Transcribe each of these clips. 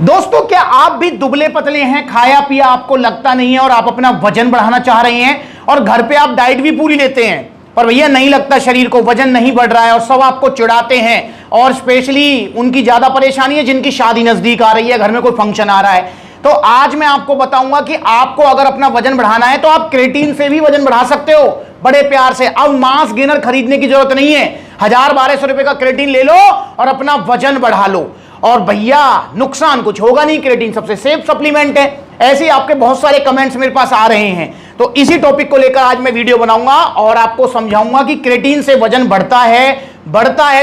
दोस्तों, क्या आप भी दुबले पतले हैं, खाया पिया आपको लगता नहीं है और आप अपना वजन बढ़ाना चाह रहे हैं और घर पे आप डाइट भी पूरी लेते हैं पर भैया नहीं लगता शरीर को, वजन नहीं बढ़ रहा है और सब आपको चिढ़ाते हैं और स्पेशली उनकी ज्यादा परेशानी है जिनकी शादी नजदीक आ रही है, घर में कोई फंक्शन आ रहा है। तो आज मैं आपको बताऊंगा कि आपको अगर अपना वजन बढ़ाना है तो आप क्रेटीन से भी वजन बढ़ा सकते हो बड़े प्यार से। अब मास गेनर खरीदने की जरूरत नहीं है, 1000-1200 रुपए का क्रेटीन ले लो और अपना वजन बढ़ा लो और भैया नुकसान कुछ होगा नहीं। क्रेटीन सबसे सेफ सप्लीमेंट है। ऐसे ही आपके बहुत सारे कमेंट्स मेरे पास आ रहे हैं, तो इसी टॉपिक को लेकर आज मैं वीडियो बनाऊंगा और आपको समझाऊंगा कि क्रेटीन से वजन बढ़ता है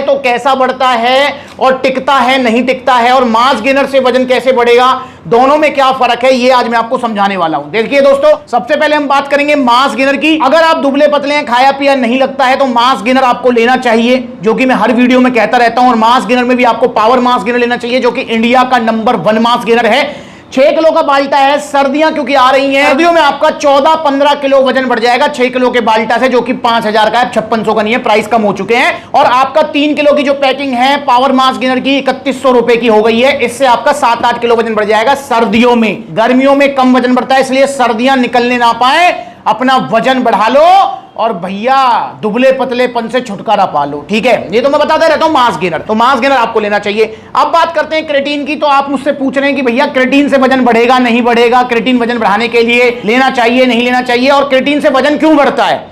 तो कैसा बढ़ता है और टिकता है नहीं टिकता है, और मास गेनर से वजन कैसे बढ़ेगा, दोनों में क्या फर्क है, ये आज मैं आपको समझाने वाला हूं। देखिए दोस्तों, सबसे पहले हम बात करेंगे मास गेनर की। अगर आप दुबले पतले हैं, खाया पिया नहीं लगता है तो मास गेनर आपको लेना चाहिए, जो कि मैं हर वीडियो में कहता रहता हूं। और मास गेनर में भी आपको पावर मास गेनर लेना चाहिए, जो कि इंडिया का नंबर 1 मास गेनर है। 6 किलो का बाल्टा है। सर्दियां क्योंकि आ रही हैं, सर्दियों में आपका 14-15 किलो वजन बढ़ जाएगा 6 किलो के बाल्टा से, जो कि 5000 का है, 5600 का नहीं है, प्राइस कम हो चुके हैं। और आपका 3 किलो की जो पैकिंग है पावर मास गेनर की 3100 रुपए की हो गई है। इससे आपका 7-8 किलो वजन बढ़ जाएगा सर्दियों में। गर्मियों में कम वजन बढ़ता है, इसलिए सर्दियां निकलने ना पाए, अपना वजन बढ़ा लो और भैया दुबले पतलेपन से छुटकारा पा लो। ठीक है, ये तो मैं बताता रहता हूं मास गेनर, तो मास गेनर आपको लेना चाहिए। अब बात करते हैं क्रेटीन की। तो आप मुझसे पूछ रहे हैं कि भैया क्रेटीन से वजन बढ़ेगा नहीं बढ़ेगा, क्रेटीन वजन बढ़ाने के लिए लेना चाहिए नहीं लेना चाहिए, और क्रेटीन से वजन क्यों बढ़ता है।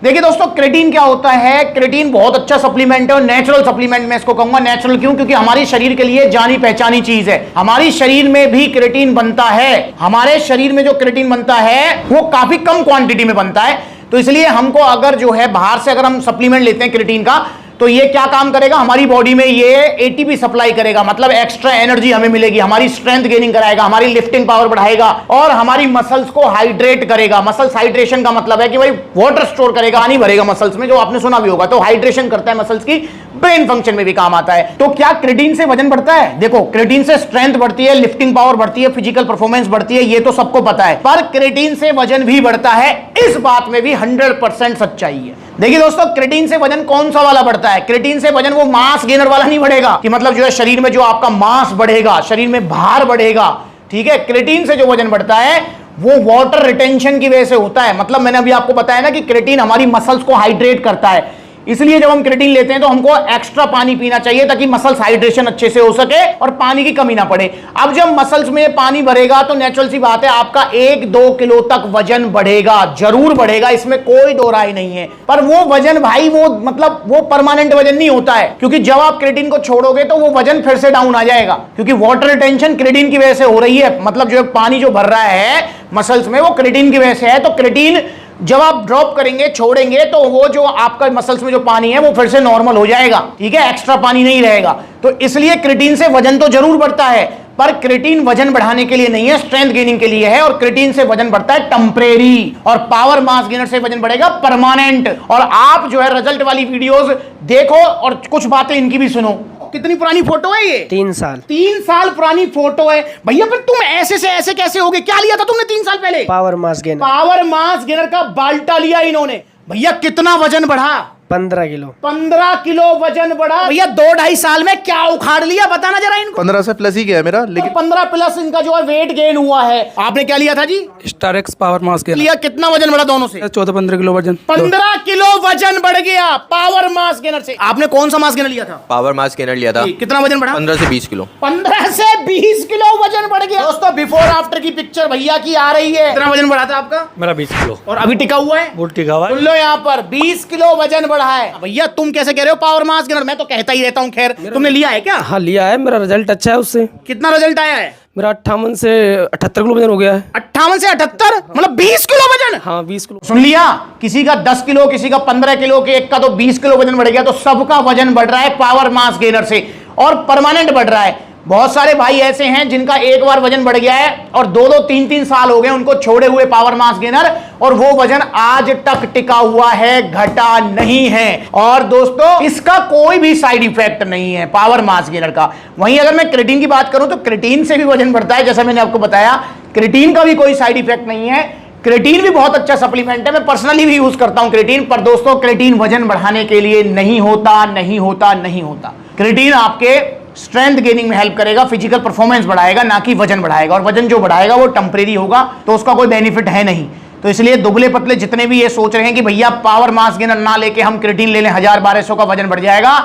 देखिए दोस्तों, क्रेटीन क्या होता है। क्रेटीन बहुत अच्छा सप्लीमेंट है और नेचुरल सप्लीमेंट मैं इसको कहूंगा। नेचुरल क्यों? क्योंकि हमारी शरीर के लिए जानी पहचानी चीज है। हमारी शरीर में भी क्रेटीन बनता है। हमारे शरीर में जो क्रेटीन बनता है वो काफी कम क्वांटिटी में बनता है, तो इसलिए हमको अगर जो है बाहर से अगर हम सप्लीमेंट लेते हैं क्रेटीन का, तो ये क्या काम करेगा, हमारी बॉडी में ये एटीपी सप्लाई करेगा, मतलब एक्स्ट्रा एनर्जी हमें मिलेगी, हमारी स्ट्रेंथ गेनिंग कराएगा, हमारी लिफ्टिंग पावर बढ़ाएगा और हमारी मसल्स को हाइड्रेट करेगा। मसल्स हाइड्रेशन का मतलब है कि भाई वाटर स्टोर करेगा, पानी भरेगा मसल्स में, जो आपने सुना भी होगा। तो हाइड्रेशन करता है मसल्स की, ब्रेन फंक्शन में भी काम आता है। तो क्या क्रेटीन से वजन बढ़ता है? देखो, क्रेटीन से स्ट्रेंथ बढ़ती है, लिफ्टिंग पावर बढ़ती है, फिजिकल परफॉर्मेंस बढ़ती है, ये तो सबको पता है। पर क्रेटीन से वजन भी बढ़ता है, इस बात में भी 100% सच्चाई है। देखिए दोस्तों, क्रेटीन से वजन कौन सा वाला बढ़ता है? क्रेटीन से वजन वो मास गेनर वाला नहीं बढ़ेगा, कि मतलब जो है शरीर में जो आपका मास बढ़ेगा, शरीर में भार बढ़ेगा। ठीक है, क्रेटीन से जो वजन बढ़ता है वो वाटर रिटेंशन की वजह से होता है। मतलब मैंने अभी आपको बताया ना कि क्रेटीन हमारी मसल्स को हाइड्रेट करता है, इसलिए जब हम क्रेटीन लेते हैं तो हमको एक्स्ट्रा पानी पीना चाहिए ताकि मसल्स हाइड्रेशन अच्छे से हो सके और पानी की कमी ना पड़े। अब जब मसल्स में पानी बढ़ेगा तो नेचुरल सी बात है आपका 1-2 किलो तक वजन बढ़ेगा, जरूर बढ़ेगा, इसमें कोई दो राय नहीं है। पर वो वजन भाई वो मतलब वो परमानेंट वजन नहीं होता है, क्योंकि जब आप क्रेटीन को छोड़ोगे तो वो वजन फिर से डाउन आ जाएगा, क्योंकि वाटर रिटेंशन क्रेटीन की वजह से हो रही है। मतलब जो पानी जो भर रहा है मसल्स में वो क्रेटीन की वजह से है। तो क्रेटीन जब आप ड्रॉप करेंगे, छोड़ेंगे, तो वो जो आपका मसल्स में जो पानी है वो फिर से नॉर्मल हो जाएगा। ठीक है, एक्स्ट्रा पानी नहीं रहेगा। तो इसलिए क्रेटीन से वजन तो जरूर बढ़ता है, पर क्रेटीन वजन बढ़ाने के लिए नहीं है, स्ट्रेंथ गेनिंग के लिए है। और क्रेटीन से वजन बढ़ता है टेम्परेरी, और पावर मास गेनर से वजन बढ़ेगा परमानेंट। और आप जो है रिजल्ट वाली वीडियोस देखो और कुछ बातें इनकी भी सुनो। कितनी पुरानी फोटो है ये? 3 साल। 3 साल पुरानी फोटो है भैया। फिर तुम ऐसे से ऐसे कैसे हो गए? क्या लिया था तुमने 3 साल पहले? Power mass gainer. Power mass gainer का बाल्टा लिया इन्होंने। भैया कितना वजन बढ़ा? 15 किलो। 15 किलो वजन बढ़ा भैया। 2-2.5 साल में क्या उखाड़ लिया, बताना जरा इनको। 15 से प्लस ही गया मेरा, लेकिन 15 प्लस इनका जो है वेट गेन हुआ है। आपने क्या लिया था जी? स्टारेक्स पावर मास गेनर लिया। कितना वजन बढ़ा दोनों से? 14-15 किलो वजन। 15 किलो वजन बढ़ गया पावर मास गेनर से। आपने कौन सा मास गेनर लिया था? पावर मास गेनर लिया था। कितना वजन बढ़ा? 15 से 20 किलो। 15 से 20 किलो वजन बढ़ गया। दोस्तों, बिफोर आफ्टर की पिक्चर भैया की आ रही है। कितना वजन बढ़ा था आपका? मेरा 20 किलो। और अभी टिका हुआ है? वो टिका हुआ है। सुन लो, यहाँ पर 20 किलो वजन बढ़ा है। भैया तुम कैसे कह रहे हो पावर मास गेनर? मैं तो कहता ही रहता हूँ। खैर, तुमने लिया है क्या? हाँ लिया है, मेरा रिजल्ट अच्छा है उससे। कितना रिजल्ट आया है? मेरा 58 से 78 किलो वजन हो गया है। 58 से 78 मतलब 20 किलो वजन। हाँ 20 किलो। सुन लिया, किसी का 10 किलो, किसी का 15 किलो, के एक का तो 20 किलो वजन बढ़ गया। तो सबका वजन बढ़ रहा है पावर मास गेनर से, और परमानेंट बढ़ रहा है। बहुत सारे भाई ऐसे हैं जिनका एक बार वजन बढ़ गया है और 2-2, 3-3 साल हो गए उनको छोड़े हुए पावर मास गेनर, और वो वजन आज तक टिका हुआ है, घटा नहीं है। और दोस्तों, इसका कोई भी साइड इफेक्ट नहीं है पावर मास गेनर का। वहीं अगर मैं क्रेटीन की बात करूं तो क्रेटीन से भी वजन बढ़ता है, जैसा मैंने आपको बताया। क्रेटीन का भी कोई साइड इफेक्ट नहीं है। क्रेटीन भी बहुत अच्छा सप्लीमेंट है, मैं पर्सनली भी यूज करता हूं क्रेटीन। पर दोस्तों, क्रेटीन वजन बढ़ाने के लिए नहीं होता, नहीं होता, नहीं होता। क्रेटीन आपके स्ट्रेंथ गेनिंग में हेल्प करेगा, फिजिकल परफॉर्मेंस बढ़ाएगा, ना कि वजन बढ़ाएगा। और वजन जो बढ़ाएगा वो टेम्परेरी होगा, तो उसका कोई बेनिफिट है नहीं। तो इसलिए दुबले पतले जितने भी ये सोच रहे हैं कि भैया पावर मास गेनर ना लेके हम क्रिएटिन ले लें, 1000-1200 का वजन बढ़ जाएगा,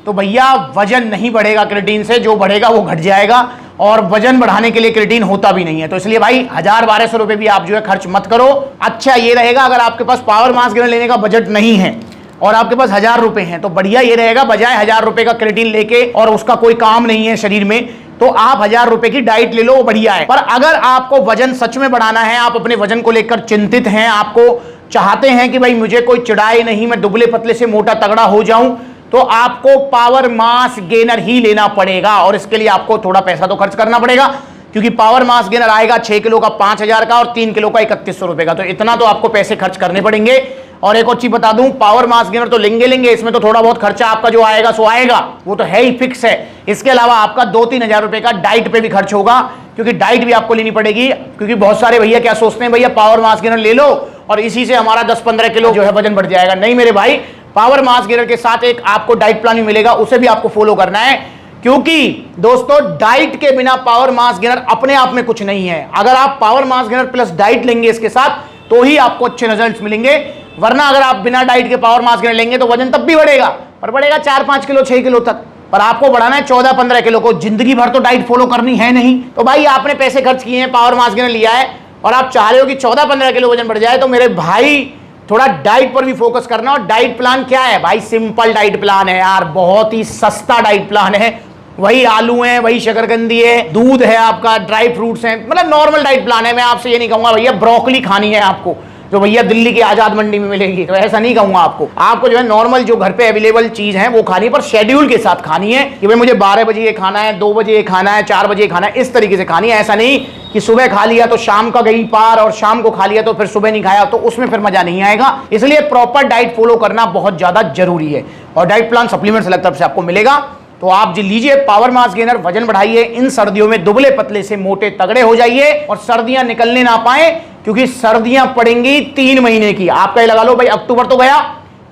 तो भैया वजन नहीं बढ़ेगा क्रिएटिन से, जो बढ़ेगा वो घट जाएगा। और वजन बढ़ाने के लिए क्रिएटिन होता भी नहीं है। तो इसलिए भाई 1000-1200 रुपए भी आप जो है खर्च मत करो। अच्छा ये रहेगा, अगर आपके पास पावर मास गेनर लेने का बजट नहीं है और आपके पास 1000 रुपए हैं, तो बढ़िया ये रहेगा, बजाय 1000 रुपए का क्रिएटिन लेके और उसका कोई काम नहीं है शरीर में, तो आप 1000 रुपए की डाइट ले लो, वो बढ़िया है। पर अगर आपको वजन सच में बढ़ाना है, आप अपने वजन को लेकर चिंतित हैं, आपको चाहते हैं कि भाई मुझे कोई चिढ़ाए नहीं, मैं दुबले पतले से मोटा तगड़ा हो जाऊं, तो आपको पावर मास गेनर ही लेना पड़ेगा। और इसके लिए आपको थोड़ा पैसा तो खर्च करना पड़ेगा, क्योंकि पावर मास गेनर आएगा 6 किलो का 5000 का और 3 किलो का 3100 रुपए का, तो इतना तो आपको पैसे खर्च करने पड़ेंगे। और एक और चीज बता दूं, पावर मास गेनर तो लेंगे, इसमें तो थोड़ा बहुत खर्चा आपका जो आएगा सो आएगा, वो तो है ही, फिक्स है। इसके अलावा आपका 2-3 हजार रुपए का डाइट पे भी खर्च होगा, क्योंकि डाइट भी आपको लेनी पड़ेगी। क्योंकि बहुत सारे भैया क्या सोचते हैं, भैया पावर मास गेनर ले लो और इसी से हमारा 10-15 किलो जो है वजन बढ़ जाएगा। नहीं मेरे भाई, पावर मास गेनर के साथ एक आपको डाइट प्लान भी मिलेगा, उसे भी आपको फॉलो करना है। क्योंकि दोस्तों डाइट के बिना पावर मास गेनर अपने आप में कुछ नहीं है। अगर आप power mass gainer plus diet लेंगे इसके साथ, तो ही आपको अच्छे रिजल्ट्स मिलेंगे। वरना अगर आप बिना डाइट के पावर मास गेनर लेंगे तो वजन तब भी बढ़ेगा, पर बढ़ेगा 4-5 किलो 6 किलो तक। पर आपको बढ़ाना है 14-15 किलो को, जिंदगी भर तो डाइट फॉलो करनी है नहीं। तो भाई आपने पैसे खर्च किए हैं, पावर मास गेनर लिया है और आप चाह रहे हो कि 14-15 किलो वजन बढ़ जाए, तो मेरे भाई थोड़ा डाइट पर भी फोकस करना। और डाइट प्लान क्या है भाई, सिंपल डाइट प्लान है यार, बहुत ही सस्ता डाइट प्लान है। वही आलू है, वही शकरकंदी है, दूध है आपका, ड्राई फ्रूट्स हैं, मतलब नॉर्मल डाइट प्लान है। मैं आपसे ये नहीं कहूंगा भैया ब्रोकली खानी है आपको, जो भैया दिल्ली की आजाद मंडी में मिलेगी, तो ऐसा नहीं कहूंगा आपको जो है नॉर्मल जो घर पे अवेलेबल चीज है वो खानी है, पर शेड्यूल के साथ खानी है कि भाई मुझे 12 बजे ये खाना है, 2 बजे ये खाना है, 4 बजे ये खाना है, इस तरीके से खानी है। ऐसा नहीं कि सुबह खा लिया तो शाम का गई पार और शाम को खा लिया तो फिर सुबह नहीं खाया, तो उसमें फिर मजा नहीं आएगा। इसलिए प्रॉपर डाइट फॉलो करना बहुत ज्यादा जरूरी है। और डाइट प्लान सप्लीमेंट्स अलग तरफ से आपको मिलेगा, तो आप जी लीजिए पावर मास गेनर, वजन बढ़ाइए। इन सर्दियों में दुबले पतले से मोटे तगड़े हो जाइए और सर्दियां निकलने ना पाए, क्योंकि सर्दियां पड़ेंगी 3 महीने की। आपका ये लगा लो भाई, अक्टूबर तो गया,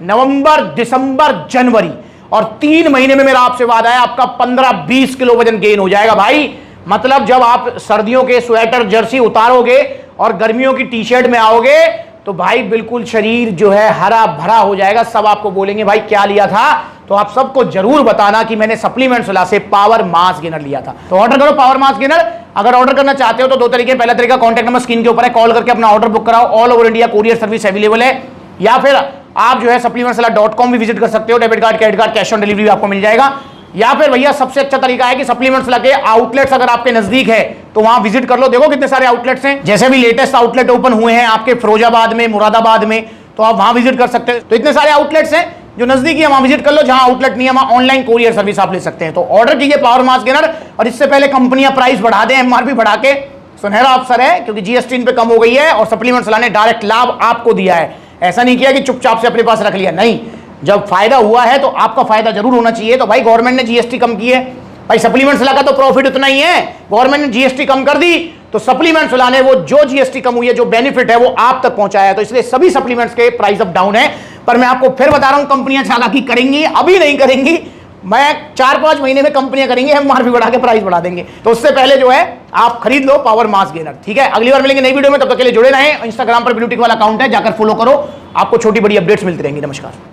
नवंबर, दिसंबर, जनवरी, और 3 महीने में मेरा आपसे वादा है आपका 15-20 किलो वजन गेन हो जाएगा भाई। मतलब जब आप सर्दियों के स्वेटर जर्सी उतारोगे और गर्मियों की टी शर्ट में आओगे, तो भाई बिल्कुल शरीर जो है हरा भरा हो जाएगा। सब आपको बोलेंगे भाई क्या लिया था, तो आप सबको जरूर बताना कि मैंने सप्लीमेंट्स वाला से पावर मास गेनर लिया था। तो ऑर्डर करो पावर मास गेनर। अगर ऑर्डर करना चाहते हो तो 2 तरीके, पहला तरीका कॉन्टैक्ट नंबर स्क्रीन के ऊपर है, कॉल करके अपना ऑर्डर बुक कराओ। All over India courier service available है। या फिर आप जो है supplementsala.com भी विजिट कर सकते हो, debit card, credit card, cash on delivery भी आपको मिल जाएगा। या फिर भैया सबसे अच्छा तरीका है कि सप्लीमेंट्स लगे आउटलेट्स अगर आपके नजदीक है तो वहां विजिट कर लो। देखो कितने सारे आउटलेट्स हैं, जैसे भी लेटेस्ट आउटलेट ओपन हुए हैं आपके फिरोजाबाद में, मुरादाबाद में, तो आप वहां विजिट कर सकते हैं। तो इतने सारे आउटलेट्स हैं जो नजदीक है, वहां विजिट कर लो। जहां आउटलेट नहीं है वहां ऑनलाइन कोरियर सर्विस आप ले सकते हैं। तो ऑर्डर कीजिए पावर मास गेनर, और इससे पहले कंपनियां प्राइस बढ़ा दें, एमआरपी बढ़ा के, सुनहरा अवसर है, क्योंकि जीएसटी इन पे कम हो गई है और सप्लीमेंट्स ने डायरेक्ट लाभ आपको दिया है। ऐसा नहीं किया कि चुपचाप से अपने पास रख लिया, नहीं, जब फायदा हुआ है तो आपका फायदा जरूर होना चाहिए। तो भाई गवर्नमेंट ने जीएसटी कम की है, भाई सप्लीमेंट्स का तो प्रॉफिट उतना ही है, गवर्नमेंट ने जीएसटी कम कर दी, तो सप्लीमेंट्स ने वो जो जीएसटी कम हुई है, जो बेनिफिट है वो आप तक पहुंचाया है। तो इसलिए सभी सप्लीमेंट्स के प्राइस अप डाउन है। पर मैं आपको फिर बता रहा हूं, कंपनियां चालाकी करेंगी, अभी नहीं करेंगी, मैं 4-5 महीने में कंपनियां करेंगी, हम मार्केट बढ़ा के प्राइस बढ़ा देंगे। तो उससे पहले जो है आप खरीद लो पावर मास गेनर, ठीक है। अगली बार मिलेंगे नई वीडियो में, तब तक के लिए जुड़े रहें। इंस्टाग्राम पर ब्यूटी वाला अकाउंट है, जाकर फॉलो करो, आपको छोटी बड़ी अपडेट्स मिलती रहेंगी। नमस्कार।